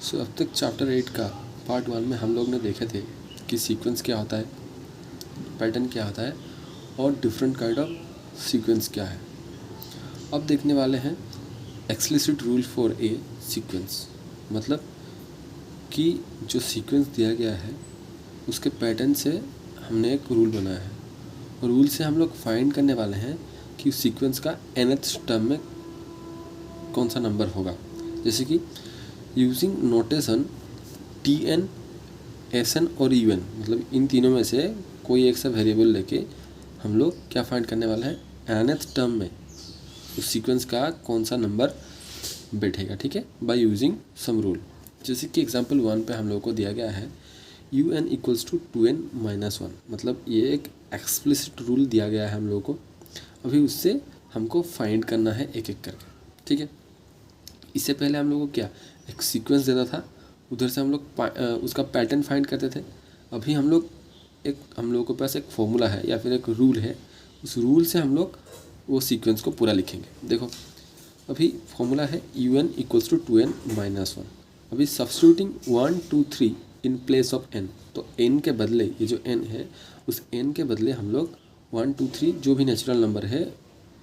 सो अब तक चैप्टर 8 का पार्ट 1 में हम लोग ने देखे थे कि सीक्वेंस क्या होता है, पैटर्न क्या होता है और डिफरेंट काइंड ऑफ सीक्वेंस क्या है। अब देखने वाले हैं explicit rule for a sequence, मतलब कि जो सीक्वेंस दिया गया है उसके पैटर्न से हमने एक रूल बनाया है। रूल से हम लोग फाइंड करने वाले हैं कि उस सीक्वेंस का nth टर्म में कौन सा नंबर होगा। जैसे कि यूजिंग नोटेशन Tn, Sn और Un, मतलब इन तीनों में से कोई एक सा वेरिएबल लेके हम लोग क्या फाइंड करने वाला है, nth टर्म में उस सीक्वेंस का कौन सा नंबर बैठेगा, ठीक है, बाय यूजिंग सम रूल। जैसे कि एग्जांपल 1 पे हम लोग को दिया गया है un equals to 2n minus 1, मतलब ये एक एक्सप्लिसिट रूल दिया गया है हम लोग को। अभी उससे हमको फाइंड करना है एक एक करके, ठीक है। इससे पहले हम लोग को क्या एक सीक्वेंस देता था, उधर से हम लोग उसका पैटर्न फाइंड करते थे। अभी हम लोगों के पास एक फॉर्मूला है या फिर एक रूल है, उस रूल से हम लोग वो सीक्वेंस को पूरा लिखेंगे। देखो अभी फॉर्मूला है un equals to 2n minus 1। अभी substituting 1 2 3 in place of n, तो n के बदले ये जो n है उस n के बदले हम लोग 1 2 3 जो भी नेचुरल नंबर है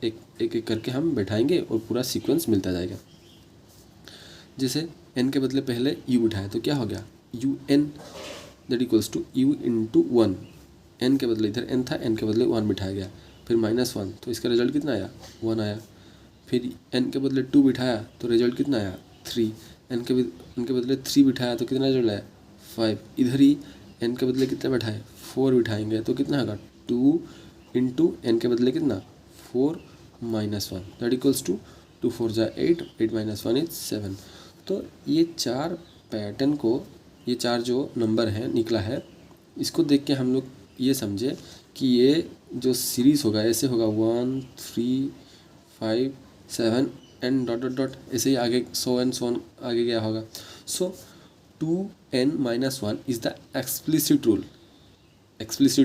एक एक करके हम बैठाएंगे और पूरा सीक्वेंस मिलता जाएगा। जैसे n के बदले पहले u उठाए तो क्या हो गया un that equals to u into 1। n के बदले इधर n था, n के बदले 1 बिठाया गया, फिर माइनस 1, तो इसका रिजल्ट कितना आया 1 आया। फिर n के बदले 2 बिठाया तो रिजल्ट कितना आया 3। n के बदले 3 बिठाया तो कितना रिजल्ट आया 5। इधर ही n के बदले कितना बैठाए 4 बिठाएंगे तो कितना होगा 2 इंटू n के बदले कितना 4 माइनस 1 दैट इक्वल्स टू 2 4 जा 8, 8 माइनस 1 इज 7। तो ये चार पैटर्न को, ये चार जो नंबर है निकला है, इसको देख के हम लोग ये समझे कि ये जो सीरीज़ होगा ऐसे होगा 1 3 5 7 एंड डॉट डॉट डॉट, ऐसे ही आगे सो एंड सो आगे गया होगा। सो 2n minus 1 is the explicit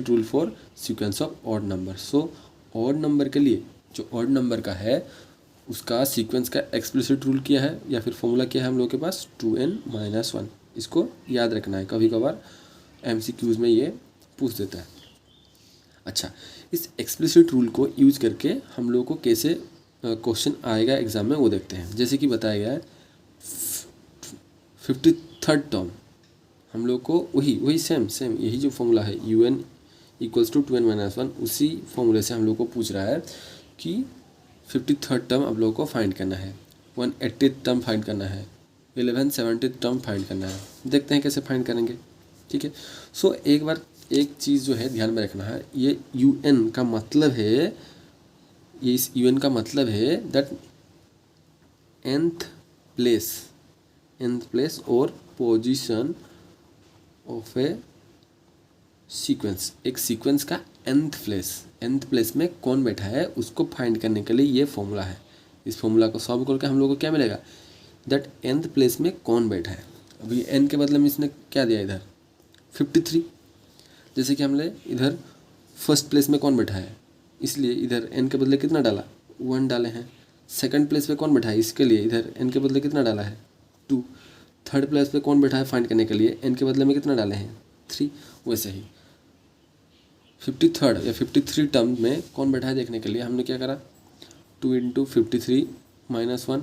rule for sequence of odd number. So odd number के लिए जो ऑड नंबर का है उसका सीक्वेंस का एक्सप्लिसिट रूल क्या है या फिर फॉर्मूला क्या है हम लोग के पास 2n माइनस 1। इसको याद रखना है, कभी कभार MCQs में ये पूछ देता है। अच्छा, इस एक्सप्लिसिट रूल को यूज करके हम लोग को कैसे क्वेश्चन आएगा एग्जाम में वो देखते हैं। जैसे कि बताया गया है 53rd टर्म, हम लोग को वही सेम यही जो फॉर्मूला है un equals to 2n minus 1, उसी फॉर्मूले से हम लोग को पूछ रहा है कि 53rd टर्म आप लोगों को फाइंड करना है, 180th टर्म फाइंड करना है, 1170th टर्म फाइंड करना है। देखते हैं कैसे फाइंड करेंगे, ठीक है। सो एक बार एक चीज़ जो है ध्यान में रखना है, ये un का मतलब है, ये इस un का मतलब है दैट nth प्लेस और पोजीशन ऑफ ए सीक्वेंस, एक सीक्वेंस का nth प्लेस में कौन बैठा है उसको फाइंड करने के लिए ये फॉर्मूला है। इस फॉर्मूला को सॉल्व करके हम लोग को क्या मिलेगा दैट nth प्लेस में कौन बैठा है। अभी n के बदले में इसने क्या दिया इधर 53, जैसे कि हमने इधर फर्स्ट प्लेस में कौन बैठा है इसलिए इधर n के बदले कितना डाला 1 डाले हैं। सेकंड प्लेस पे कौन बैठा है इसके लिए इधर n के बदले कितना डाला है 2। थर्ड प्लेस पे कौन बैठा है फाइंड करने के लिए n के बदले में कितना डाले हैं 3। वैसे ही 53rd या 53 टर्म में कौन बैठा है देखने के लिए हमने क्या करा 2 इंटू 53 माइनस 1,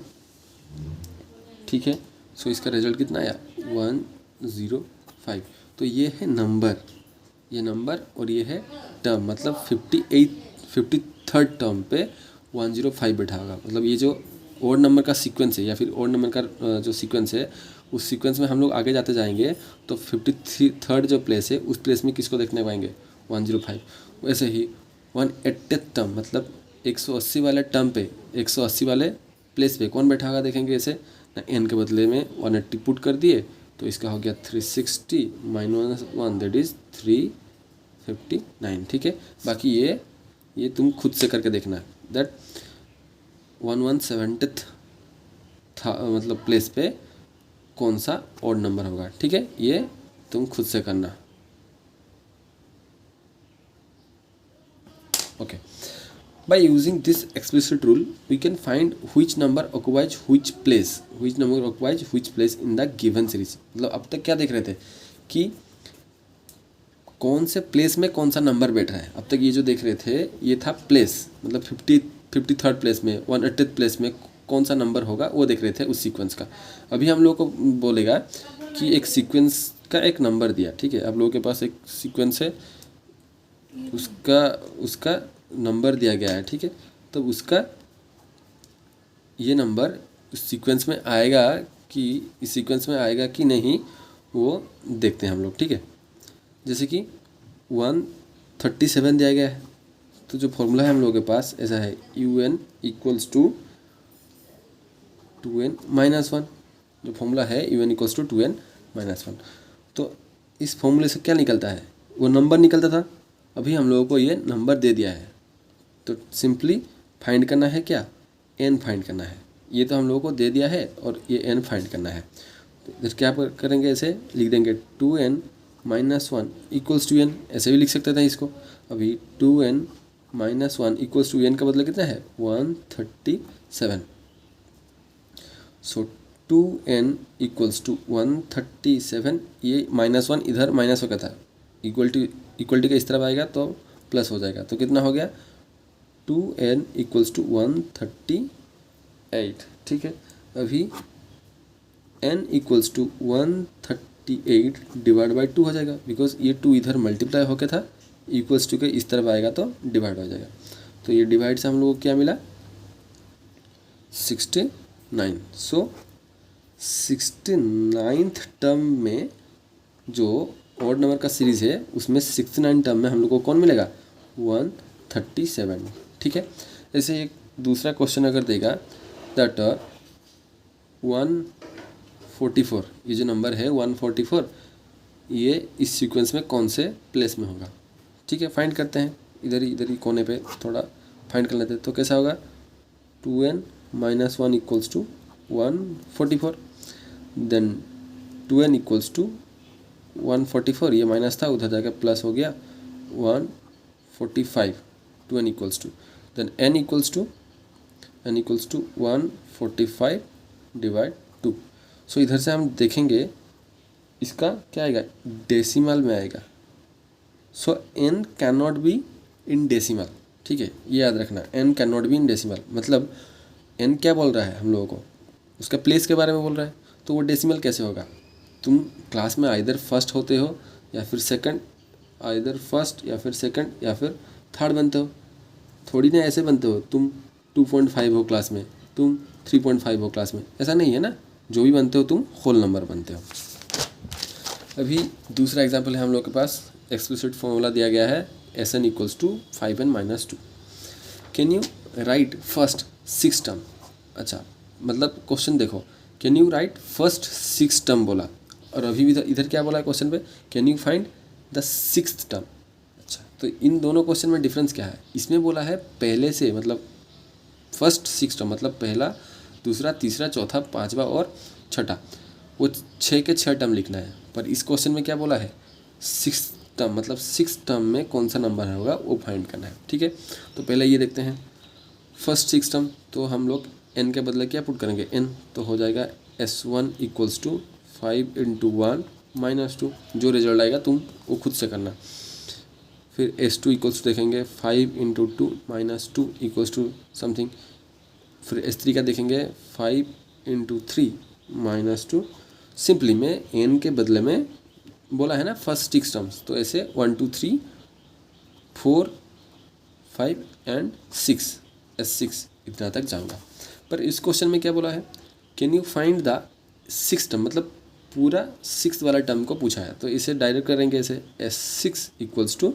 ठीक है। सो इसका रिजल्ट कितना आया 105। तो ये है नंबर, ये नंबर और ये है टर्म, मतलब 53rd टर्म पे 105 बैठा होगा। मतलब ये जो ओड नंबर का सीक्वेंस है या फिर ओड नंबर का जो सीक्वेंस है उस सीक्वेंस में हम लोग आगे जाते जाएंगे तो 53rd जो प्लेस है उस प्लेस में किसको देखने पाएंगे 105। वैसे ही 180th टर्म मतलब 180 वाले टर्म पे 180 वाले प्लेस पे कौन बैठा होगा देखेंगे। ऐसे ना n के बदले में 180 पुट कर दिए तो इसका हो गया 360 माइनस 1 दैट इज़ 359, ठीक है। बाकी ये तुम खुद से करके देखना दैट 117th था मतलब प्लेस पे कौन सा ऑड नंबर होगा, ठीक है। ये तुम खुद से करना, okay. By using this explicit rule, we can find which number occupies which place in the given series. मतलब अब तक क्या देख रहे थे कि कौन से प्लेस में कौन सा नंबर बैठ रहा है. अब तक ये जो देख रहे थे ये था प्लेस, मतलब 53rd प्लेस में 180th प्लेस में कौन सा नंबर होगा वो देख रहे थे उस सीक्वेंस का. अभी हम लोग को बोलेगा कि एक सीक्वेंस का एक नंबर दिया. ठीक है, आप लोगों के पास एक सीक्वेंस है, उसका नंबर दिया गया है. ठीक है, तो उसका ये नंबर इस सीक्वेंस में आएगा कि नहीं वो देखते हैं हम लोग. ठीक है, जैसे कि 137 दिया गया है, तो जो फॉर्मूला है हम लोगों के पास ऐसा है UN इक्वल्स टू 2n-1. जो फॉर्मूला है UN इक्वल्स टू 2n-1. तो इस फॉर्मूले से क्या निकलता है, वो नंबर निकलता था. अभी हम लोगों को ये नंबर दे दिया है, तो सिंपली फाइंड करना है क्या, n फाइंड करना है. ये तो हम लोगों को दे दिया है और ये n फाइंड करना है. तो इधर क्या करेंगे, ऐसे लिख देंगे 2n-1 इक्वल्स टू n. ऐसे भी लिख सकते थे इसको. अभी 2n-1 इक्वल्स टू n का मतलब कितना है 137. सो 2n इक्वल्स टू 137. ये -1 इधर माइनस हो गया था, इक्वलिटी का इस तरफ आएगा तो प्लस हो जाएगा. तो कितना हो गया 2n इक्वल्स टू 138. ठीक है, अभी n equals to 138 divide by 2 हो जाएगा, बिकॉज ये 2 इधर मल्टीप्लाई होके था, इक्वल्स टू के इस तरफ आएगा तो डिवाइड हो जाएगा. तो ये डिवाइड से हम लोग को क्या मिला 69. सो 69th टर्म में जो ऑड नंबर का सीरीज़ है उसमें 69 टर्म में हम लोग को कौन मिलेगा 137. ठीक है, ऐसे एक दूसरा क्वेश्चन अगर देगा दैट 144, ये जो नंबर है 144, ये इस सीक्वेंस में कौन से प्लेस में होगा. ठीक है, फाइंड करते हैं. इधर ही कोने पे थोड़ा फाइंड कर लेते हैं. तो कैसा होगा 2n-1 equals to 144. Then 2n equals to 144, ये माइनस था उधर जाकर प्लस हो गया 145. 2n equals to then n equals to 145 divide 2. So इधर से हम देखेंगे इसका क्या आएगा, डेसिमल में आएगा. सो n can not be in decimal. ठीक है, ये याद रखना, n can not be in decimal. मतलब n क्या बोल रहा है हम लोगों को, उसका प्लेस के बारे में बोल रहा है, तो वो डेसिमल कैसे होगा. तुम क्लास में आइदर फर्स्ट होते हो या फिर सेकंड, आइदर फर्स्ट या फिर सेकंड या फिर थर्ड बनते हो. थोड़ी ना ऐसे बनते हो तुम 2.5 हो क्लास में, तुम 3.5 हो क्लास में, ऐसा नहीं है ना. जो भी बनते हो तुम होल नंबर बनते हो. अभी दूसरा एग्जांपल है हम लोग के पास, एक्सप्लिसिट फॉर्मूला दिया गया है Sn equals to 5n-2. Can you write first 6 term. अच्छा, मतलब क्वेश्चन देखो, can you write first 6 term बोला, और अभी भी इधर क्या बोला है क्वेश्चन पे, can you find the 6th term. अच्छा, तो इन दोनों क्वेश्चन में डिफरेंस क्या है. इसमें बोला है पहले से, मतलब फर्स्ट 6 टर्म, मतलब पहला, दूसरा, तीसरा, चौथा, पांचवा और छठा, वो 6 के 6 टर्म लिखना है. पर इस क्वेश्चन में क्या बोला है 6 टर्म, मतलब 6 टर्म में कौन सा नंबर होगा वो फाइंड करना है. ठीक है, तो पहले ये देखते हैं फर्स्ट 6 टर्म. तो हम लोग n के बदले क्या पुट करेंगे n, तो हो जाएगा S1 इक्वल्स टू 5 × 1 - 2. जो रिजल्ट आएगा तुम वो खुद से करना. फिर S2 इक्वल्स टू देखेंगे 5 × 2 - 2 इक्वल्स टू समथिंग. फिर S3 का देखेंगे 5 × 3 - 2. सिंपली में n के बदले में बोला है ना फर्स्ट 6 टर्म्स, तो ऐसे 1 2 3 4 5 एंड 6, S6 इतना तक जाऊँगा. पर इस क्वेश्चन में क्या बोला है, can you find the 6th term, मतलब पूरा 6th वाला टर्म को पूछा है. तो इसे डायरेक्ट करेंगे ऐसे S6 इक्वल्स टू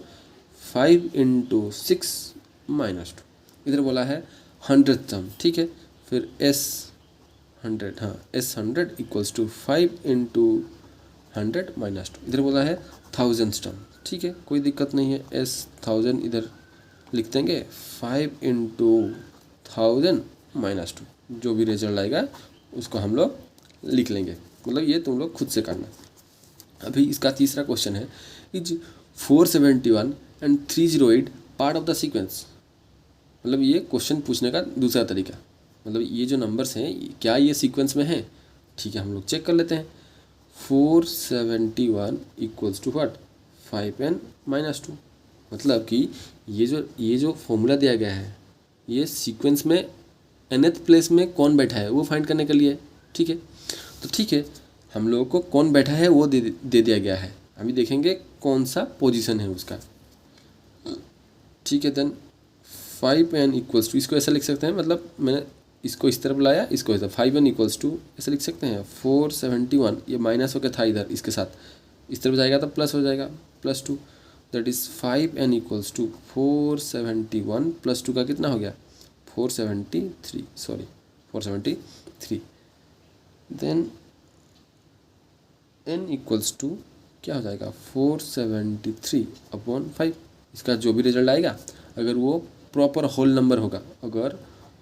5 × 6 - 2. इधर बोला है 100th टर्म. ठीक है, फिर S100, हाँ S100 इक्वल्स टू 5 × 100 - 2. इधर बोला है 1000th टर्म. ठीक है, कोई दिक्कत नहीं है, S1000 इधर लिख देंगे 5 × 1000 - 2. जो भी रिजल्ट आएगा उसको हम लोग लिख लेंगे, मतलब ये तुम लोग खुद से करना. अभी इसका तीसरा क्वेश्चन है, is 471 and 308 part of the sequence. मतलब ये क्वेश्चन पूछने का दूसरा तरीका, मतलब ये जो नंबर्स हैं क्या ये सीक्वेंस में हैं, ठीक है हम लोग चेक कर लेते हैं। 471 इक्वल्स टू व्हाट 5n-2, मतलब कि ये जो फॉर्मूला दिया गया है ये सीक्वेंस में nth प्लेस में कौन बैठा है वो फाइंड करने के लिए, ठीक है। तो ठीक है हम लोगों को कौन बैठा है वो दे दिया गया है, अभी देखेंगे कौन सा पोजीशन है उसका, ठीक है। देन 5n इक्वल्स टू, इसको ऐसा लिख सकते हैं, मतलब मैंने इसको इस तरफ लाया, इसको ऐसा 5n इक्वल्स टू ऐसा लिख सकते हैं 471, ये माइनस होकर था इधर इसके साथ, इस तरफ जाएगा तो प्लस हो जाएगा +2, that is 5n equals to 471 +2 का कितना हो गया 473। देन n इक्वल्स टू क्या हो जाएगा 473/5, इसका जो भी रिजल्ट आएगा अगर वो प्रॉपर होल नंबर होगा, अगर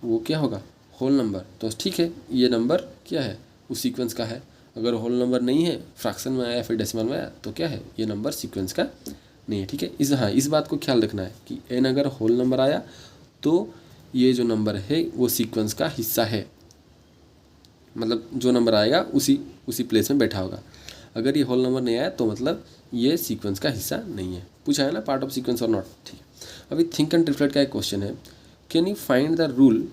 वो क्या होगा होल नंबर, तो ठीक है ये नंबर क्या है उस सीक्वेंस का है। अगर होल नंबर नहीं है, फ्रैक्शन में आया फिर डेसिमल में आया, तो क्या है ये नंबर सीक्वेंस का नहीं है, ठीक है। इस बात को ख्याल रखना है कि n अगर होल नंबर आया तो ये जो नंबर है वो सीक्वेंस का हिस्सा है, मतलब जो नंबर आएगा उसी प्लेस में बैठा होगा। अगर ये होल नंबर नहीं आया तो मतलब ये सीक्वेंस का हिस्सा नहीं है। पूछा है ना पार्ट ऑफ सीक्वेंस और नॉट, ठीक है। अभी थिंक एंड रिफ्लेक्ट का एक क्वेश्चन है, can you find the rule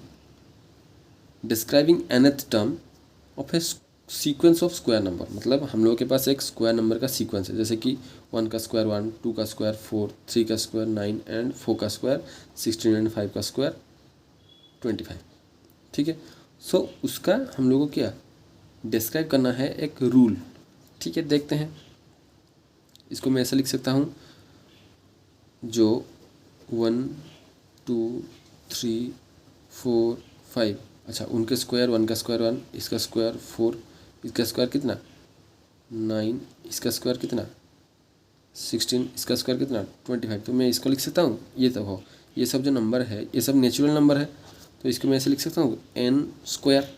describing nth term of A sequence of square number, मतलब हम लोगों के पास एक स्क्वायर नंबर का सीक्वेंस है, जैसे कि 1 का स्क्वायर 1, 2 का स्क्वायर 4, 3 का स्क्वायर 9 एंड 4 का स्क्वायर 16 एंड 5 का स्क्वायर 25, ठीक है। सो उसका हम लोगों को क्या डिस्क्राइब करना है एक रूल, ठीक है। देखते हैं इसको मैं ऐसा लिख सकता हूँ, जो 1 2 3 4 5, अच्छा उनके स्क्वायर 1 का स्क्वायर 1, इसका स्क्वायर 4, इसका स्क्वायर कितना 9, इसका स्क्वायर कितना 16, इसका स्क्वायर कितना 25, तो मैं इसको लिख सकता हूँ ये तो हो, ये सब जो नंबर है ये सब नेचुरल नंबर है, तो इसको मैं ऐसे लिख सकता हूँ n square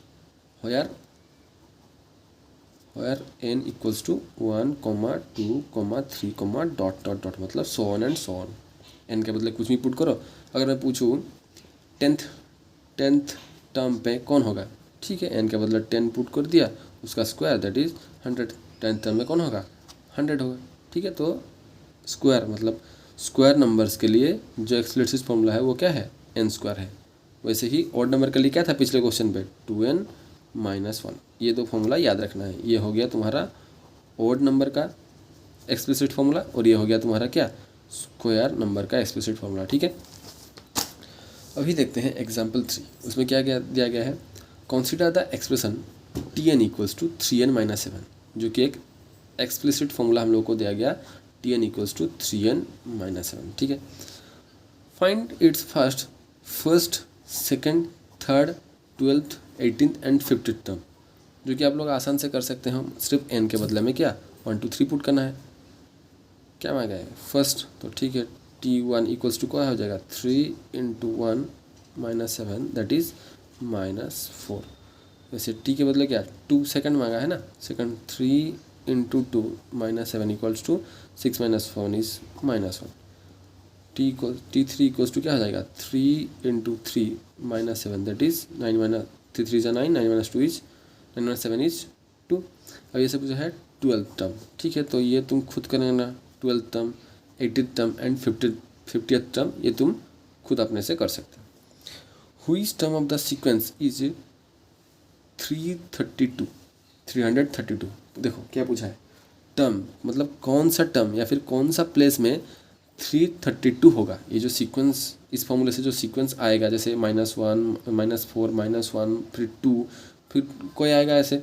where n equals to 1, 2, 3, dot मतलब so on and so on. n के बदले कुछ भी पुट करो। अगर मैं पूछूँ टेंथ टर्म पे कौन होगा, ठीक है, n के बदले 10 पुट कर दिया, उसका square that is 100, tenth term में कौन होगा 100 होगा, ठीक है। तो स्क्वायर मतलब स्क्वायर नंबर्स के लिए जो एक्सप्लिसिट फॉर्मूला है वो क्या है n² है। वैसे ही ऑड नंबर के लिए क्या था पिछले क्वेश्चन पे 2n-1, ये दो फॉर्मूला याद रखना है। ये हो गया तुम्हारा ऑड नंबर का एक्सप्लिसिट फॉर्मूला और ये हो गया तुम्हारा क्या स्क्वायर नंबर का एक्सप्लिसिट फॉर्मूला, ठीक है। अभी देखते हैं एग्जाम्पल 3, उसमें क्या दिया गया है, consider the expression tn equals to 3n-7, जो कि एक एक्सप्लिसिट फॉर्मूला हम लोग को दिया गया tn इक्वल्स टू 3n-7, ठीक है। Find its first second third 12th 18th and 50th term, जो कि आप लोग आसान से कर सकते हैं। सिर्फ n के बदले में क्या 1 2 3 पुट करना है। क्या मांगा है फर्स्ट, तो ठीक है t1 इक्वल्स टू क्या हो जाएगा 3 × 1 - 7 दैट इज़ -4। वैसे t के बदले क्या 2 सेकंड मांगा है ना, second 3 × 2 - 7 equals to 6 - 4 is -1। t3 equals to क्या हो जाएगा 3 × 3 - 7 दैट इज़ 9 - 3 3 9, 9 - 2 इज 9 - 7 इज 2। अब ये सब जो है 12th टर्म, ठीक है, तो ये तुम खुद करना 12th term 80th term and 50th term ये तुम खुद अपने से कर सकते हो। Which term of the sequence is 332। देखो क्या पूछा है, टर्म मतलब कौन सा टर्म या फिर कौन सा प्लेस में 332 होगा। ये जो सीक्वेंस इस फॉर्मूले से जो सीक्वेंस आएगा, जैसे -1 -4 -1 फिर 2 फिर कोई आएगा ऐसे,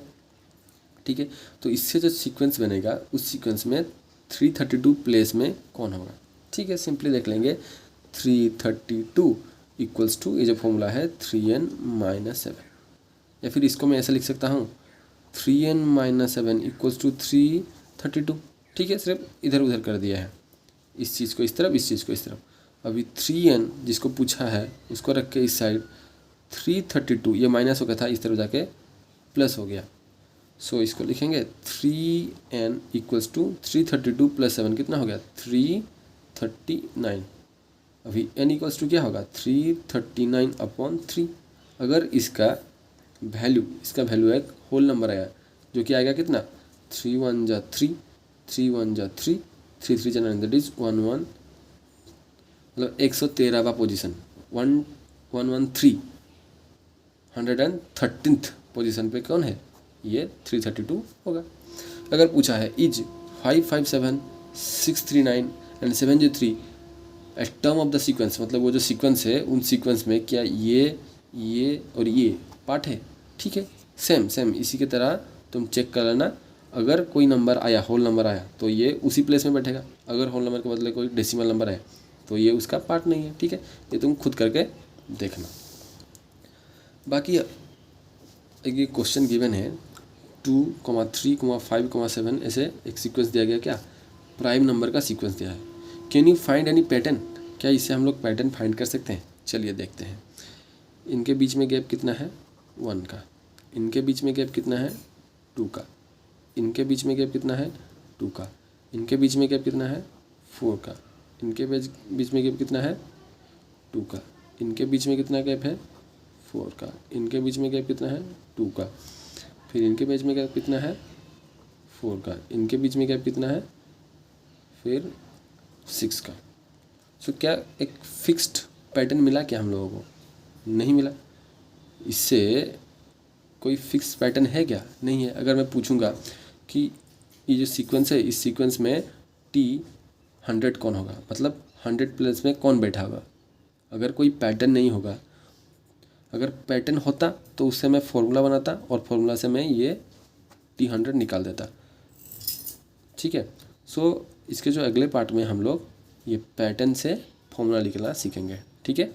ठीक है। तो इससे जो सीक्वेंस बनेगा उस सीक्वेंस में 332 प्लेस में कौन होगा, ठीक है। सिंपली देख लेंगे 332 इक्वल्स टू ये जो फॉर्मूला है 3n-7, या फिर इसको मैं ऐसे लिख सकता हूँ 3n-7 इक्वल्स टू 332, ठीक है। सिर्फ इधर उधर कर दिया है, इस चीज़ को इस तरफ इस चीज़ को इस तरफ। अभी 3n जिसको पूछा है उसको रख के इस साइड 332, ये माइनस हो गया था इस तरफ जाके प्लस हो गया, सो इसको लिखेंगे 3n इक्वल्स टू 332 + 7 कितना हो गया 339। अभी n इक्वल्स टू क्या होगा 339/3। अगर इसका वैल्यू एक होल नंबर आया जो कि आएगा कितना 3 1 जा 3, 3 1 जा 3, 3 3 जा 9, दैट इज 1 1, मतलब 113वां पोजीशन 113 113th पोजीशन पे कौन है, ये 332 होगा। अगर पूछा है is 557 639 and 703 a term of the sequence, मतलब वो जो सीक्वेंस है उन सीक्वेंस में क्या ये और ये पार्ट है, ठीक है। सेम इसी की तरह तुम चेक कर लेना, अगर कोई नंबर आया होल नंबर आया तो ये उसी प्लेस में बैठेगा, अगर होल नंबर के बदले कोई डेसिमल नंबर आया तो ये उसका पार्ट नहीं है, ठीक है। ये तुम खुद करके देखना। बाकी एक ये क्वेश्चन गिवन है 2, 3, 5, 7 ऐसे एक सीक्वेंस दिया गया, क्या प्राइम नंबर का सीक्वेंस दिया है। Can you find any pattern, क्या इससे हम लोग पैटर्न फाइंड कर सकते हैं। चलिए देखते हैं। इनके बीच में गैप कितना है 1 का, इनके बीच में गैप कितना है 2 का, इनके बीच में गैप कितना है 2 का, इनके बीच में गैप कितना है 4 का, इनके बीच में गैप कितना है 2 का, इनके बीच में कितना गैप है 4 का, इनके बीच में गैप कितना है 2 का, फिर इनके बीच में गैप कितना है 4 का, इनके बीच में गैप कितना है फिर 6 का। सो क्या एक फिक्स्ड पैटर्न मिला क्या हम लोगों को, नहीं मिला। इससे कोई फिक्स पैटर्न है क्या, नहीं है। अगर मैं पूछूंगा कि ये जो सीक्वेंस है इस सीक्वेंस में T100 कौन होगा, मतलब 100 प्लेस में कौन बैठा होगा, अगर कोई पैटर्न नहीं होगा, अगर पैटर्न होता तो उससे मैं फॉर्मूला बनाता और फॉर्मूला से मैं ये T100 निकाल देता, ठीक है। सो इसके जो अगले पार्ट में हम लोग ये पैटर्न से फॉर्मूला निकालना सीखेंगे, ठीक है।